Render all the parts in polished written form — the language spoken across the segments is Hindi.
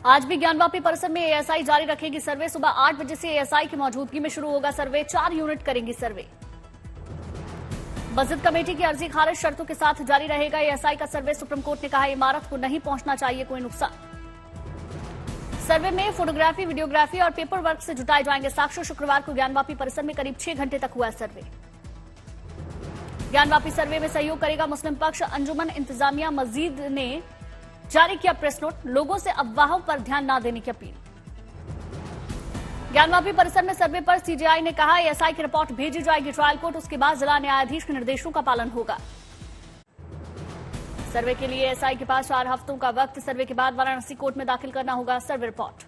आज भी ज्ञानवापी परिसर में एएसआई जारी रखेगी सर्वे। सुबह 8 बजे से एएसआई की मौजूदगी में शुरू होगा सर्वे। 4 यूनिट करेंगी सर्वे। मस्जिद कमेटी की अर्जी खारिज शर्तों के साथ जारी रहेगा एएसआई का सर्वे। सुप्रीम कोर्ट ने कहा इमारत को नहीं पहुंचना चाहिए कोई नुकसान। सर्वे में फोटोग्राफी, वीडियोग्राफी और पेपर वर्क से जुटाए जाएंगे साक्ष्य। शुक्रवार को ज्ञानवापी परिसर में करीब 6 घंटे तक हुआ सर्वे। ज्ञानवापी सर्वे में सहयोग करेगा मुस्लिम पक्ष। अंजुमन इंतजामिया मस्जिद ने जारी किया प्रेस नोट। लोगों से अफवाहों पर ध्यान न देने की अपील। ज्ञानवापी परिसर में सर्वे पर सीजेआई ने कहा एएसआई की रिपोर्ट भेजी जाएगी ट्रायल कोर्ट। उसके बाद जिला न्यायाधीश के निर्देशों का पालन होगा। सर्वे के लिए एएसआई के पास 4 हफ्तों का वक्त। सर्वे के बाद वाराणसी कोर्ट में दाखिल करना होगा सर्वे रिपोर्ट।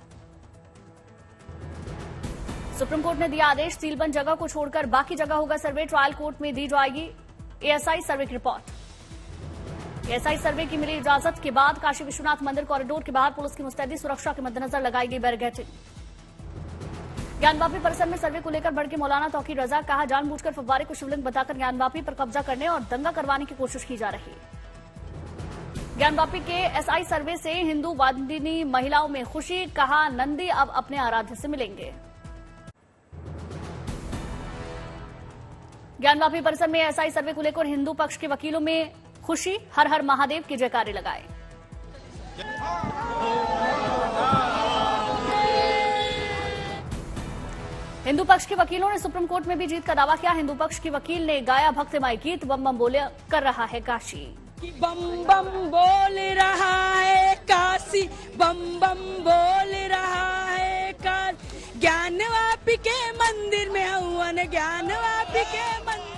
सुप्रीम कोर्ट ने दिया आदेश, सीलबंद जगह को छोड़कर बाकी जगह होगा सर्वे। ट्रायल कोर्ट में दी जाएगी एएसआई सर्वे की रिपोर्ट। एएसआई सर्वे की मिली इजाजत के बाद काशी विश्वनाथ मंदिर कॉरिडोर के बाहर पुलिस की मुस्तैदी सुरक्षा के मद्देनजर लगाई गई बैरिकेडिंग। ज्ञानवापी परिसर में सर्वे को लेकर भड़के मौलाना तौकीर रजा। कहा जानबूझकर फव्वारे को शिवलिंग बताकर ज्ञानवापी पर कब्जा करने और दंगा करवाने की कोशिश की जा रही है। ज्ञानवापी के एसआई सर्वे से हिंदू वादिनी महिलाओं में खुशी। कहा नंदी अब अपने आराध्य से मिलेंगे। ज्ञानवापी परिसर में एएसआई सर्वे को लेकर हिंदू पक्ष के वकीलों में खुशी। हर हर महादेव की जयकारे लगाए। हिंदू पक्ष के वकीलों ने सुप्रीम कोर्ट में भी जीत का दावा किया। हिंदू पक्ष के वकील ने गाया भक्तिमय गीत। बम बम बोले कर रहा है काशी। बम बम बोल रहा है काशी, बम बम बोल रहा है काशी। ज्ञानवापी के मंदिर में हवन, ज्ञानवापी के मंदिर।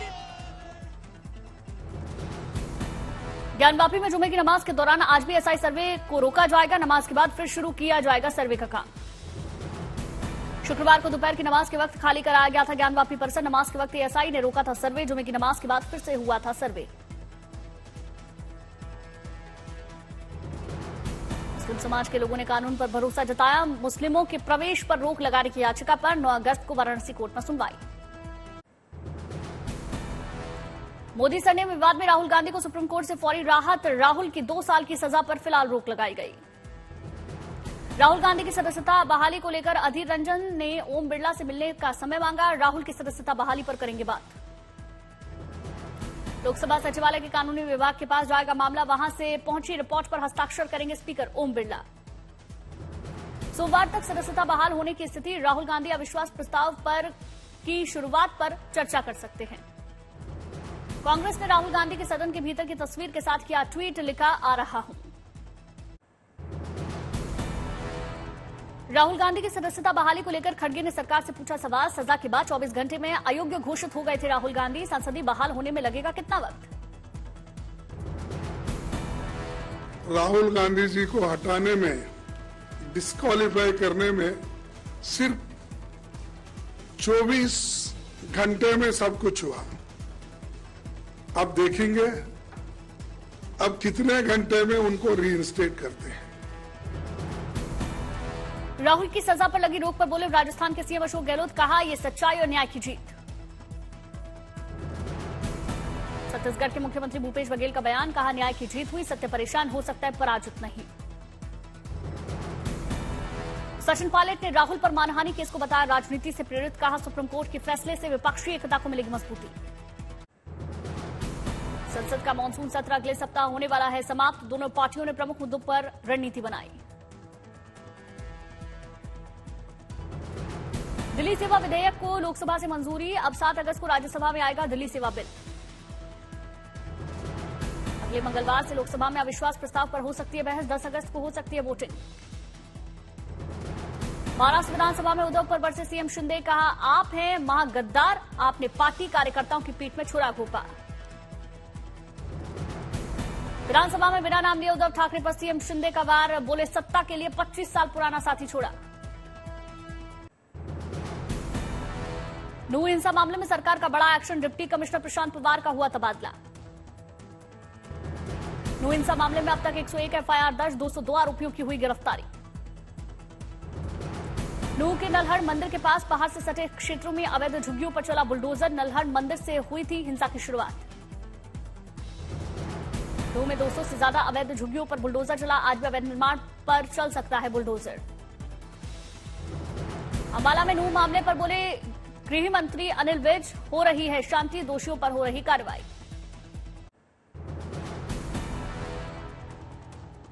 ज्ञानवापी में जुमे की नमाज के दौरान आज भी एएसआई सर्वे को रोका जाएगा। नमाज के बाद फिर शुरू किया जाएगा सर्वे का काम। शुक्रवार को दोपहर की नमाज के वक्त खाली कराया गया था ज्ञानवापी परिसर। नमाज के वक्त एएसआई ने रोका था सर्वे। जुमे की नमाज के बाद फिर से हुआ था सर्वे। मुस्लिम समाज के लोगों ने कानून पर भरोसा जताया। मुस्लिमों के प्रवेश पर रोक लगाने की याचिका पर 9 अगस्त को वाराणसी कोर्ट में सुनवाई। मोदी सर ने विवाद में राहुल गांधी को सुप्रीम कोर्ट से फौरी राहत। राहुल की 2 साल की सजा पर फिलहाल रोक लगाई गई। राहुल गांधी की सदस्यता बहाली को लेकर अधीर रंजन ने ओम बिरला से मिलने का समय मांगा। राहुल की सदस्यता बहाली पर करेंगे बात। लोकसभा सचिवालय के कानूनी विभाग के पास जाएगा मामला। वहां से पहुंची रिपोर्ट पर हस्ताक्षर करेंगे स्पीकर ओम बिरला। सोमवार तक सदस्यता बहाल होने की स्थिति। राहुल गांधी अविश्वास प्रस्ताव पर की शुरुआत पर चर्चा कर सकते हैं। कांग्रेस ने राहुल गांधी के सदन के भीतर की तस्वीर के साथ किया ट्वीट। लिखा आ रहा हूं। राहुल गांधी की सदस्यता बहाली को लेकर खड़गे ने सरकार से पूछा सवाल। सजा के बाद 24 घंटे में अयोग्य घोषित हो गए थे राहुल गांधी। संसदीय बहाल होने में लगेगा कितना वक्त? राहुल गांधी जी को हटाने में, डिस्क्वालीफाई करने में सिर्फ 24 घंटे में सब कुछ हुआ। अब देखेंगे अब कितने घंटे में उनको रीइंस्टेट करते हैं। राहुल की सजा पर लगी रोक पर बोले राजस्थान के सीएम अशोक गहलोत। कहा यह सच्चाई और न्याय की जीत। छत्तीसगढ़ के मुख्यमंत्री भूपेश बघेल का बयान। कहा न्याय की जीत हुई, सत्य परेशान हो सकता है पराजित नहीं। सचिन पायलट ने राहुल पर मानहानि केस को बताया राजनीति से प्रेरित। कहा सुप्रीम कोर्ट के फैसले से विपक्षी एकता को मिलेगी मजबूती। संसद का मानसून सत्र अगले सप्ताह होने वाला है समाप्त। दोनों पार्टियों ने प्रमुख मुद्दों पर रणनीति बनाई। दिल्ली सेवा विधेयक को लोकसभा से मंजूरी। अब 7 अगस्त को राज्यसभा में आएगा दिल्ली सेवा बिल। अगले मंगलवार से लोकसभा में अविश्वास प्रस्ताव पर हो सकती है बहस। 10 अगस्त को हो सकती है वोटिंग। महाराष्ट्र विधानसभा में उद्धव पर बरसे सीएम शिंदे। कहा आप हैं महागद्दार, आपने पार्टी कार्यकर्ताओं की पीठ में छुरा घोंपा। विधानसभा में बिना नाम लिए उद्धव ठाकरे पर सीएम शिंदे का वार। बोले सत्ता के लिए 25 साल पुराना साथी छोड़ा। नूह हिंसा मामले में सरकार का बड़ा action. Deputy commissioner Prashant Pawar का हुआ तबादला। नूह हिंसा मामले में अब तक 101 एफआईआर दर्ज। 202 आरोपियों की हुई गिरफ्तारी। नूह के नल्हड़ मंदिर के पास पहाड़ से सटे क्षेत्रों में अवैध झुग्गियों पर चला बुलडोजर। नल्हड़ मंदिर से हुई थी हिंसा की शुरुआत। नूह में 200 से ज्यादा अवैध झुग्गियों पर बुलडोजर चला। आज भी अवैध निर्माण पर चल सकता है बुलडोजर। अंबाला में नूह मामले पर बोले गृह मंत्री अनिल विज, हो रही है शांति, दोषियों पर हो रही कार्रवाई।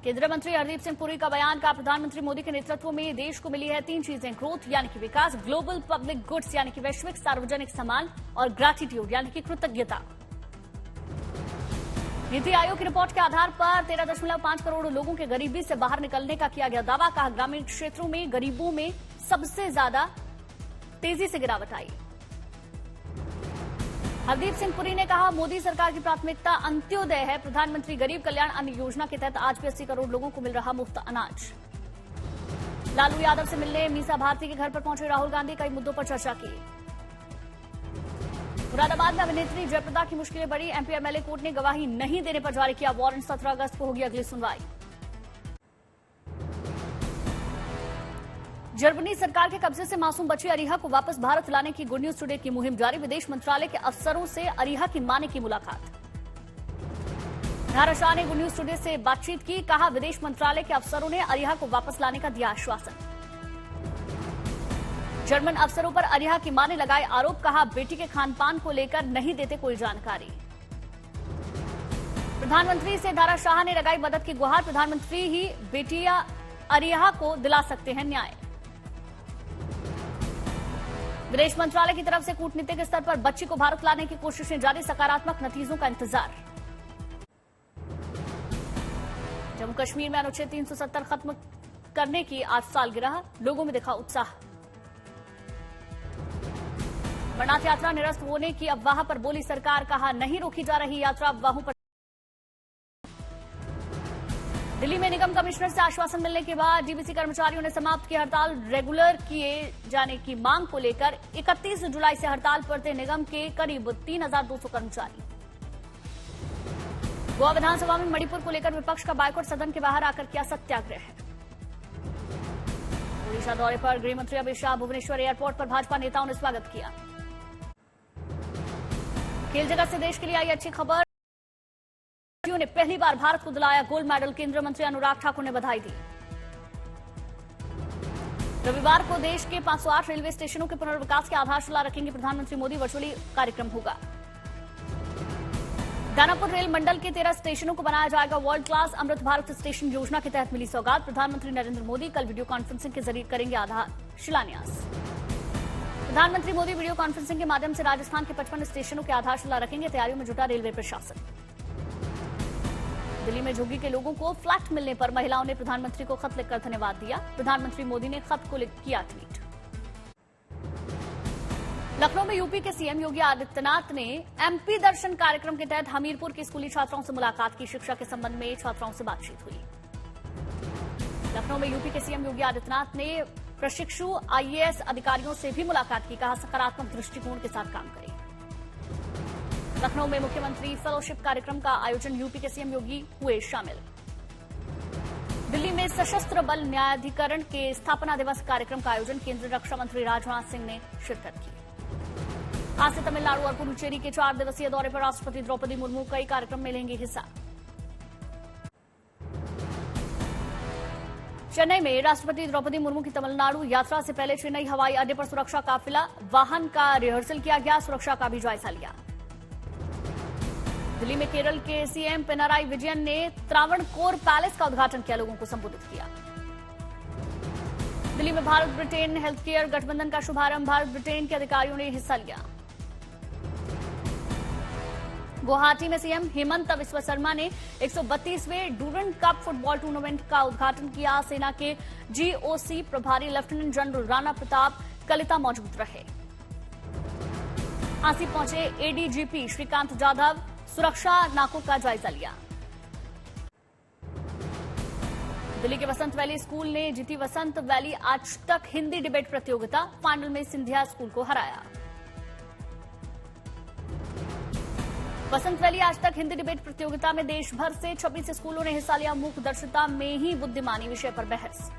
केंद्रीय मंत्री हरदीप सिंह पुरी का बयान, का प्रधानमंत्री मोदी के नेतृत्व में देश को मिली है 3 चीजें, ग्रोथ यानी कि विकास, ग्लोबल पब्लिक गुड्स यानी कि वैश्विक सार्वजनिक सम्मान, और ग्रैटिट्यूड यानी कि कृतज्ञता। नीति आयोग की रिपोर्ट के आधार पर 13.5 करोड़ लोगों के गरीबी से बाहर निकलने का किया गया दावा। कहा ग्रामीण क्षेत्रों में गरीबों में सबसे ज्यादा तेजी से गिरावट आई। हरदीप सिंह पुरी ने कहा मोदी सरकार की प्राथमिकता अंत्योदय है। प्रधानमंत्री गरीब कल्याण अन्न योजना के तहत आज भी 80 करोड़ लोगों को मिल रहा मुफ्त अनाज। लालू यादव से मिलने मीसा भारती के घर पर पहुंचे राहुल गांधी, कई मुद्दों पर चर्चा की। मुरादाबाद में अभिनेत्री जयप्रदा की मुश्किलें बढ़ी। एमपी एमएलए कोर्ट ने गवाही नहीं देने पर जारी किया वारंट। 17 अगस्त को होगी अगली सुनवाई। जर्मनी सरकार के कब्जे से मासूम बच्ची अरीहा को वापस भारत लाने की गुड न्यूज टुडे की मुहिम जारी। विदेश मंत्रालय के अफसरों से अरीहा की मां ने की मुलाकात। नारा शाह ने गुड न्यूज टुडे से बातचीत की। कहा विदेश मंत्रालय के अफसरों ने अरीहा को वापस लाने का दिया आश्वासन। जर्मन अफसरों पर अरीहा की मां ने लगाए आरोप। कहा बेटी के खानपान को लेकर नहीं देते कोई जानकारी। प्रधानमंत्री से नारा शाह ने लगाई मदद की गुहार। प्रधानमंत्री ही बेटिया अरीहा को दिला सकते हैं न्याय। विदेश मंत्रालय की तरफ से कूटनीतिक स्तर पर बच्ची को भारत लाने की कोशिशें जारी। सकारात्मक नतीजों का इंतजार। जम्मू कश्मीर में अनुच्छेद 370 खत्म करने की आज सालगिरह, लोगों में दिखा उत्साह। अमरनाथ यात्रा निरस्त होने की अफवाह पर बोली सरकार। कहा नहीं रोकी जा रही यात्रा, अफवाहों पर। दिल्ली में निगम कमिश्नर से आश्वासन मिलने के बाद डीवीसी कर्मचारियों ने समाप्त की हड़ताल। रेगुलर किए जाने की मांग को लेकर 31 जुलाई से हड़ताल पर थे निगम के करीब 3200 कर्मचारी। गोवा विधानसभा में मणिपुर को लेकर विपक्ष का बायकॉट, सदन के बाहर आकर किया सत्याग्रह। ओडिशा दौरे पर गृहमंत्री अमित शाह। भुवनेश्वर एयरपोर्ट पर भाजपा नेताओं ने स्वागत किया। खेल जगत से देश के लिए आई अच्छी खबर, ने पहली बार भारत को दिलाया गोल्ड मेडल। केंद्रीय मंत्री अनुराग ठाकुर ने बधाई दी। रविवार को देश के 508 रेलवे स्टेशनों के पुनर्विकास की आधारशिला रखेंगे प्रधानमंत्री मोदी। वर्चुअली कार्यक्रम होगा। दानापुर रेल मंडल के 13 स्टेशनों को बनाया जाएगा world class. Amrit Bharat station योजना के तहत मिली सौगात। प्रधानमंत्री नरेंद्र मोदी कल वीडियो कॉन्फ्रेंसिंग के जरिए करेंगे आधार शिलान्यास। प्रधानमंत्री मोदी वीडियो कॉन्फ्रेंसिंग के माध्यम से राजस्थान के 55 स्टेशनों की आधारशिला रखेंगे। तैयारियों में जुटा रेलवे प्रशासन। दिल्ली में झुग्गी के लोगों को फ्लैट मिलने पर महिलाओं ने प्रधानमंत्री को खत लिखकर धन्यवाद दिया। प्रधानमंत्री मोदी ने खत को किया ट्वीट। लखनऊ में यूपी के सीएम योगी आदित्यनाथ ने एमपी दर्शन कार्यक्रम के तहत हमीरपुर की स्कूली छात्राओं से मुलाकात की। शिक्षा के संबंध में छात्राओं से बातचीत हुई। लखनऊ में यूपी के सीएम योगी आदित्यनाथ ने प्रशिक्षु आईएएस अधिकारियों से भी मुलाकात की। कहा सकारात्मक दृष्टिकोण के साथ काम करें। लखनऊ में मुख्यमंत्री फेलोशिप कार्यक्रम का आयोजन। यूपी के सीएम योगी हुए शामिल। दिल्ली में सशस्त्र बल न्यायाधिकरण के स्थापना दिवस कार्यक्रम का आयोजन। केंद्रीय रक्षा मंत्री राजनाथ सिंह ने शिरकत की। आज से तमिलनाडु और पुडुचेरी के 4 दिवसीय दौरे पर राष्ट्रपति द्रौपदी मुर्मू कई कार्यक्रम में लेंगे हिस्सा। चेन्नई में राष्ट्रपति द्रौपदी मुर्मू की तमिलनाडु यात्रा से पहले चेन्नई हवाई अड्डे पर सुरक्षा काफिला, वाहन का रिहर्सल किया गया। सुरक्षा का भी जायजा लिया। दिल्ली में केरल के सीएम पिनाराई विजयन ने त्रावणकोर पैलेस का उद्घाटन किया। लोगों को संबोधित किया। दिल्ली में भारत ब्रिटेन हेल्थ केयर गठबंधन का शुभारंभ। भारत ब्रिटेन के अधिकारियों ने हिस्सा लिया। गुवाहाटी में सीएम हेमंत बिस्वा शर्मा ने 132वें डूरंड कप फुटबॉल टूर्नामेंट का उद्घाटन किया। सेना के जीओसी प्रभारी लेफ्टिनेंट जनरल राणा प्रताप कलिता मौजूद रहे। आंसी पहुंचे एडीजीपी श्रीकांत जाधव। सुरक्षा नाकों का जायजा लिया। दिल्ली के वसंत वैली स्कूल ने जीती वसंत वैली आज तक हिंदी डिबेट प्रतियोगिता। फाइनल में सिंधिया स्कूल को हराया। वसंत वैली आज तक हिंदी डिबेट प्रतियोगिता में देश भर से 26 स्कूलों ने हिस्सा लिया। मूक दर्शिता में ही बुद्धिमानी विषय पर बहस।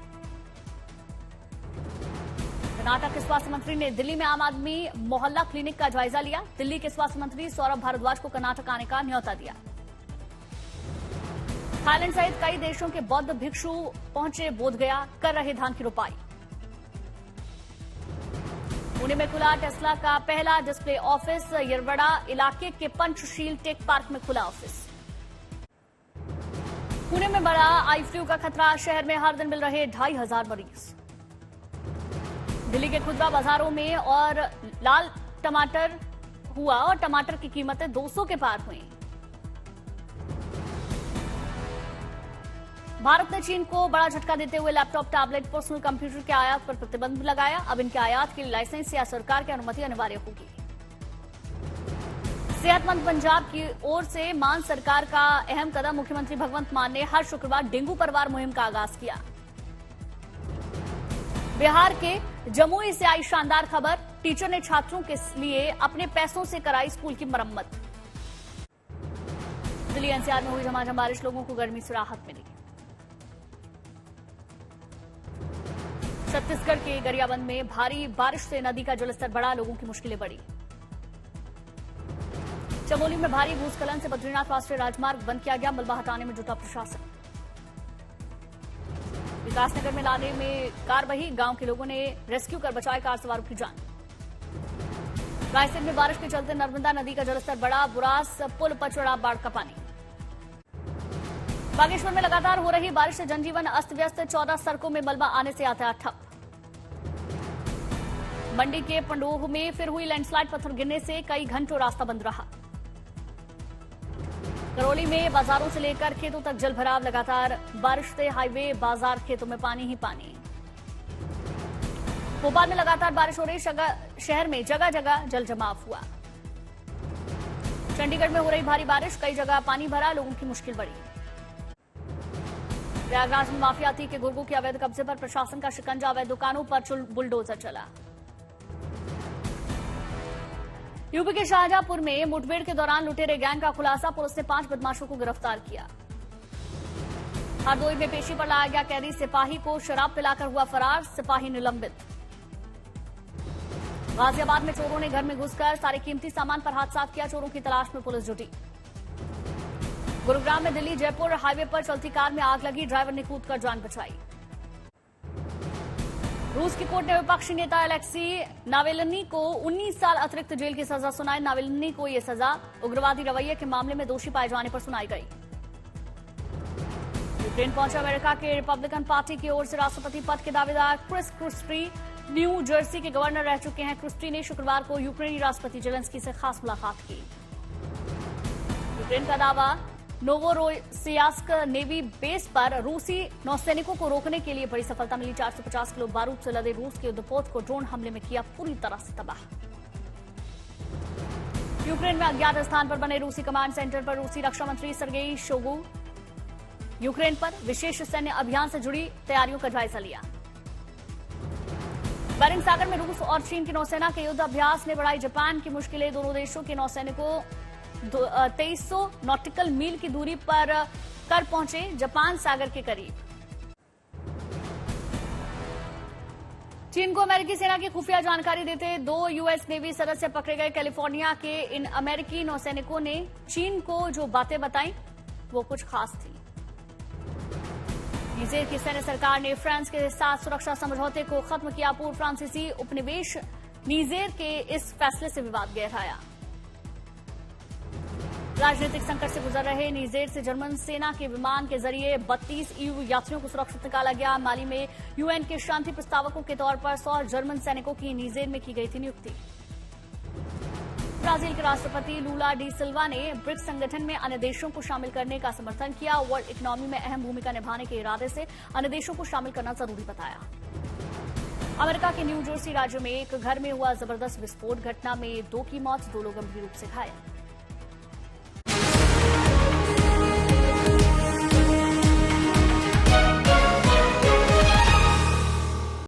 कर्नाटक के स्वास्थ्य मंत्री ने दिल्ली में आम आदमी मोहल्ला क्लिनिक का जायजा लिया। दिल्ली के स्वास्थ्य मंत्री सौरभ भारद्वाज को कर्नाटक आने का न्योता दिया। थाईलैंड सहित कई देशों के बौद्ध भिक्षु पहुंचे बोधगया, कर रहे धान की रोपाई। पुणे में खुला टेस्ला का पहला डिस्प्ले ऑफिस। यरवड़ा इलाके के पंचशील टेक पार्क में खुला ऑफिस। पुणे में बढ़ा आई फ्लू का खतरा। शहर में हर दिन मिल रहे 2500 मरीज। दिल्ली के खुदरा बाजारों में और लाल टमाटर हुआ और टमाटर की कीमतें 200 के पार हुई। भारत ने चीन को बड़ा झटका देते हुए लैपटॉप, टैबलेट, पर्सनल कंप्यूटर के आयात पर प्रतिबंध लगाया। अब इनके आयात के लिए लाइसेंस या सरकार की अनुमति अनिवार्य होगी। सेहतमंद पंजाब की ओर से मान सरकार का अहम कदम। मुख्यमंत्री भगवंत मान ने हर शुक्रवार डेंगू परवार मुहिम का आगाज किया। बिहार के जमुई से आई शानदार खबर। टीचर ने छात्रों के लिए अपने पैसों से कराई स्कूल की मरम्मत। दिल्ली एनसीआर में हुई झमाझम बारिश, लोगों को गर्मी से राहत मिली। छत्तीसगढ़ के गरियाबंद में भारी बारिश से नदी का जलस्तर बढ़ा, लोगों की मुश्किलें बढ़ी। चमोली में भारी भूस्खलन से बद्रीनाथ राष्ट्रीय राजमार्ग बंद किया गया, मलबा हटाने में जुटा प्रशासन। विकासनगर में लाने में कार बही, गांव के लोगों ने रेस्क्यू कर बचाए कार सवारों की जान। रायसेन में बारिश के चलते नर्मदा नदी का जलस्तर बढ़ा, बुरास पुल पर चढ़ा बाढ़ का पानी। बागेश्वर में लगातार हो रही बारिश से जनजीवन अस्त व्यस्त, 14 सड़कों में मलबा आने से यातायात ठप। मंडी के पंडोह में फिर हुई लैंडस्लाइड, पत्थर गिरने से कई घंटों रास्ता बंद रहा। करौली में बाजारों से लेकर खेतों तक जलभराव, लगातार बारिश से हाईवे, बाजार, खेतों में पानी ही पानी। भोपाल में लगातार बारिश हो रही, शहर में जगह जगह जल जमाव हुआ। चंडीगढ़ में हो रही भारी बारिश, कई जगह पानी भरा, लोगों की मुश्किल बढ़ी। प्रयागराज में माफियाती के गुर्गों के अवैध कब्जे पर प्रशासन का शिकंजा, अवैध दुकानों पर बुलडोजर चला। यूपी के शाहजहांपुर में मुठभेड़ के दौरान लुटेरे गैंग का खुलासा, पुलिस ने 5 बदमाशों को गिरफ्तार किया। हरदोई में पेशी पर लाया गया कैदी, सिपाही को शराब पिलाकर हुआ फरार, सिपाही निलंबित। गाजियाबाद में चोरों ने घर में घुसकर सारे कीमती सामान पर हाथ साफ किया, चोरों की तलाश में पुलिस जुटी। गुरुग्राम में दिल्ली जयपुर हाईवे पर चलती कार में आग लगी, ड्राइवर ने कूदकर जान बचाई। रूस की कोर्ट ने विपक्षी नेता अलेक्सी नावेल्नी को 19 साल अतिरिक्त जेल की सजा सुनाई। नावेल्नी को यह सजा उग्रवादी रवैये के मामले में दोषी पाए जाने पर सुनाई गई। यूक्रेन पहुंचे अमेरिका के रिपब्लिकन पार्टी की ओर से राष्ट्रपति पद के दावेदार क्रिस क्रिस्टी न्यू जर्सी के गवर्नर रह चुके हैं। क्रिस्टी ने शुक्रवार को यूक्रेनी राष्ट्रपति जेलेंस्की से खास मुलाकात की। यूक्रेन का दावा, नोवोरोसियास्क नेवी बेस पर रूसी नौसैनिकों को रोकने के लिए बड़ी सफलता मिली। 450 किलो बारूद से लदे रूस के युद्धपोत को ड्रोन हमले में किया पूरी तरह से तबाह। यूक्रेन में अज्ञात स्थान पर बने रूसी कमांड सेंटर पर रूसी रक्षा मंत्री सर्गेई शोगु यूक्रेन पर विशेष सैन्य अभियान से जुड़ी तैयारियों का जायजा लिया। बेरिंग सागर में रूस और चीन की नौसेना के युद्ध अभ्यास ने बढ़ाई जापान की मुश्किलें। दोनों देशों के नौसैनिकों 2300 नॉटिकल मील की दूरी पर कर पहुंचे जापान सागर के करीब। चीन को अमेरिकी सेना की खुफिया जानकारी देते 2 यूएस नेवी सदस्य पकड़े गए। कैलिफोर्निया के इन अमेरिकी नौसैनिकों ने चीन को जो बातें बताई वो कुछ खास थी। नीजेर की सैन्य सरकार ने फ्रांस के साथ सुरक्षा समझौते को खत्म किया। पूर्व फ्रांसीसी उपनिवेश नीजेर के इस फैसले से विवाद गहराया। राजनीतिक संकट से गुजर रहे नीजेर से जर्मन सेना के विमान के जरिए 32 ईयू यात्रियों को सुरक्षित निकाला गया। माली में यूएन के शांति प्रस्तावकों के तौर पर 100 जर्मन सैनिकों की नीजेर में की गई थी नियुक्ति। ब्राजील के राष्ट्रपति लूला डी सिल्वा ने ब्रिक्स संगठन में अन्य देशों को शामिल करने का समर्थन किया। वर्ल्ड इकोनॉमी में अहम भूमिका निभाने के इरादे से अन्य देशों को शामिल करना जरूरी बताया। अमेरिका के न्यू जर्सी राज्य में एक घर में हुआ जबरदस्त विस्फोट, घटना में 2 की मौत, 2 लोग गंभीर रूप से घायल।